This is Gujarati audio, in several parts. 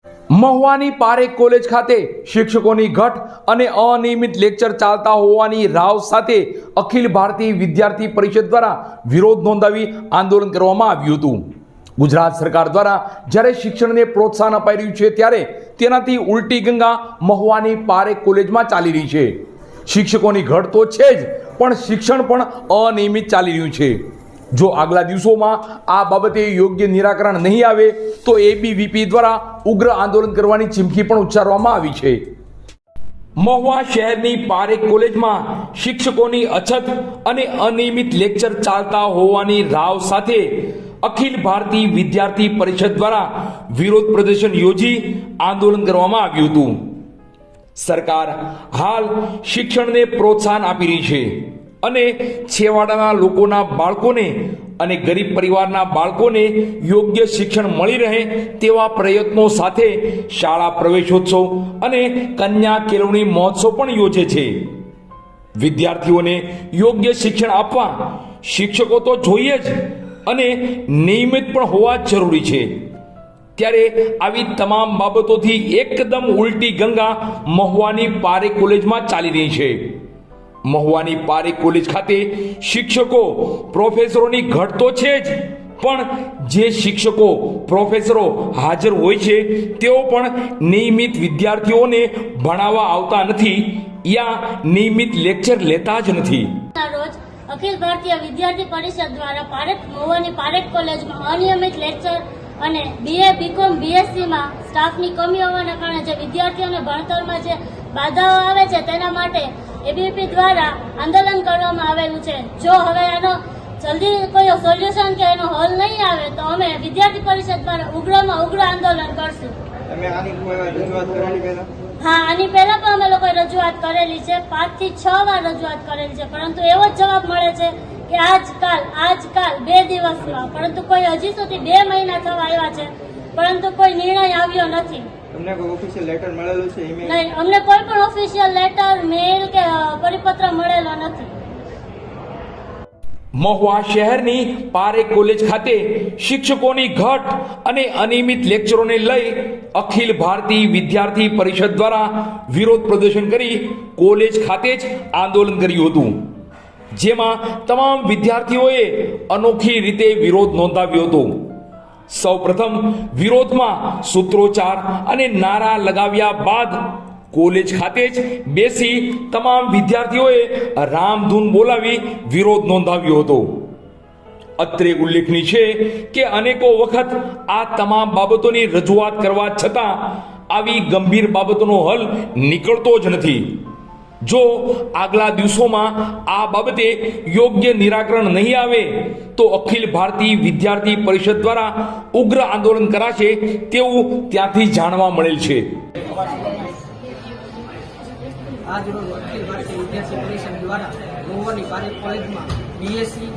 મહુવાની પારેખ કોલેજ ખાતે શિક્ષકોની ઘટ અને અનિયમિત લેક્ચર ચાલતા હોવાની રાવ સાથે અખિલ ભારતીય વિદ્યાર્થી પરિષદ દ્વારા વિરોધ નોંધાવી આંદોલન કરવામાં આવ્યું હતું। ગુજરાત સરકાર દ્વારા જ્યારે શિક્ષણને પ્રોત્સાહન અપાઈ રહ્યું છે ત્યારે તેનાથી ઉલટી ગંગા મહુવાની પારેખ કોલેજમાં ચાલી રહી છે। શિક્ષકોની ઘટ તો છે જ, પણ શિક્ષણ પણ અનિયમિત ચાલી રહ્યું છે। જો આગલા દિવસોમાં આ બાબતે યોગ્ય નિરાકરણ નહીં આવે તો એબીવીપી દ્વારા ઉગ્ર આંદોલન કરવાની ચીમકી પણ ઉચ્ચારવામાં આવી છે। મહુવા શહેરની પારેખ કોલેજમાં શિક્ષકોની અછત અને અનિયમિત લેક્ચર ચાલતા હોવાની રાવ સાથે અખિલ ભારતીય વિદ્યાર્થી પરિષદ દ્વારા વિરોધ પ્રદર્શન યોજી આંદોલન કરવામાં આવ્યું હતું। સરકાર હાલ શિક્ષણને પ્રોત્સાહન આપી રહી છે અને છેવાડાના લોકોના બાળકોને અને ગરીબ પરિવારના બાળકોને યોગ્ય શિક્ષણ મળી રહે તેવા પ્રયત્નો સાથે શાળા પ્રવેશોત્સવ અને કન્યા કેળવણી મહોત્સવ પણ યોજે છે। વિદ્યાર્થીઓને યોગ્ય શિક્ષણ આપવા શિક્ષકો તો જોઈએ જ અને નિયમિત પણ હોવા જ જરૂરી છે। ત્યારે આવી તમામ બાબતોથી એકદમ ઉલટી ગંગા મહુવાની પારેખ કોલેજમાં ચાલી રહી છે। મહુવાની પારેખ કોલેજ ખાતે શિક્ષકો પ્રોફેસરોની ઘટ તો છે જ, પણ જે શિક્ષકો પ્રોફેસરો હાજર હોય છે તેઓ પણ નિયમિત વિદ્યાર્થીઓને ભણાવવા આવતા નથી યા નિયમિત લેક્ચર લેતા જ નથી। રોજ અખિલ ભારતીય વિદ્યાર્થી પરિષદ દ્વારા મહુવાની પારેખ કોલેજમાં અનિયમિત લેક્ચર અને બીએ બીકોમ બીએસસીમાં સ્ટાફની કમી હોવાના કારણે જે વિદ્યાર્થીઓને ભણતરમાં જે બાધાઓ આવે છે તેના માટે એબીવીપી દ્વારા આંદોલન કરવામાં આવેલું છે। જો હવે આનો જલ્દી કોઈ સોલ્યુશન કે એનો હલ નહીં આવે તો અમે વિદ્યાર્થી પરિષદ દ્વારા ઉગ્રમાં ઉગ્ર આંદોલન કરશું। હા, આની પહેલા પણ અમે લોકોએ રજૂઆત કરેલી છે, 5 થી 6 વાર રજૂઆત કરેલી છે, પરંતુ એવો જ જવાબ મળે છે કે આજકાલ 2 દિવસમાં, પરંતુ કોઈ હજી સુધી 2 મહિના થવા આવ્યા છે પરંતુ કોઈ નિર્ણય આવ્યો નથી। તમને કોઈ ઓફિશિયલ લેટર મળેલું છે? ઈમેલ? નહીં, અમને કોઈ પણ ઓફિશિયલ લેટર, મેલ કે પરિપત્ર મળેલો નથી। મહુવા શહેરની પારેખ કોલેજ ખાતે શિક્ષકોની ઘટ અને અનિયમિત લેક્ચરોને લઈ અખિલ ભારતીય વિદ્યાર્થી પરિષદ દ્વારા વિરોધ પ્રદર્શન કરી કોલેજ ખાતે જ આંદોલન કર્યું હતું, જેમાં તમામ વિદ્યાર્થીઓએ અનોખી રીતે વિરોધ નોંધાવ્યો હતો। સૌપ્રથમ વિરોધમાં સૂત્રોચ્ચાર અને નારા લગાવ્યા બાદ કોલેજ ખાતે જ બેસી તમામ વિદ્યાર્થીઓએ રામધૂન બોલાવી વિરોધ નોંધાવ્યો હતો। અત્રે ઉલ્લેખનીય છે કે અનેકો વખત આ તમામ બાબતોની રજૂઆત કરવા છતાં આવી ગંભીર બાબતોનો હલ નીકળતો જ નથી। જો આગલા દિવસોમાં આ બાબતે યોગ્ય નિરાકરણ નહીં આવે તો અખિલ ભારતીય વિદ્યાર્થી પરિષદ દ્વારા ઉગ્ર આંદોલન કરાશે તેવું ત્યાંથી જાણવા મળેલ છે। આજ રોજ અખિલ ભારતીય વિદ્યાર્થી પરિષદ દ્વારા મહુવાની પારેખ કોલેજમાં બીએસસી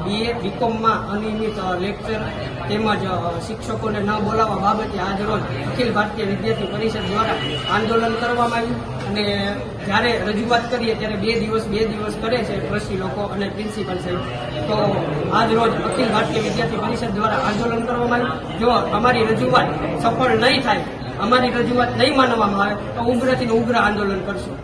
બીએ બીકોમમાં અનિયમિત લેક્ચર તેમજ શિક્ષકોને ન બોલાવવા બાબતે આજ રોજ અખિલ ભારતીય વિદ્યાર્થી પરિષદ દ્વારા આંદોલન કરવામાં આવ્યું અને જ્યારે રજૂઆત કરીએ ત્યારે 2 દિવસ કરે છે ટ્રસ્ટી લોકો અને પ્રિન્સિપાલ સાહેબ। તો આજ રોજ અખિલ ભારતીય વિદ્યાર્થી પરિષદ દ્વારા આંદોલન કરવામાં આવ્યું। જો અમારી રજૂઆત સફળ નહીં થાય, અમારી રજૂઆત નહીં માનવામાં આવે તો ઉગ્રથી ઉગ્ર આંદોલન કરશું।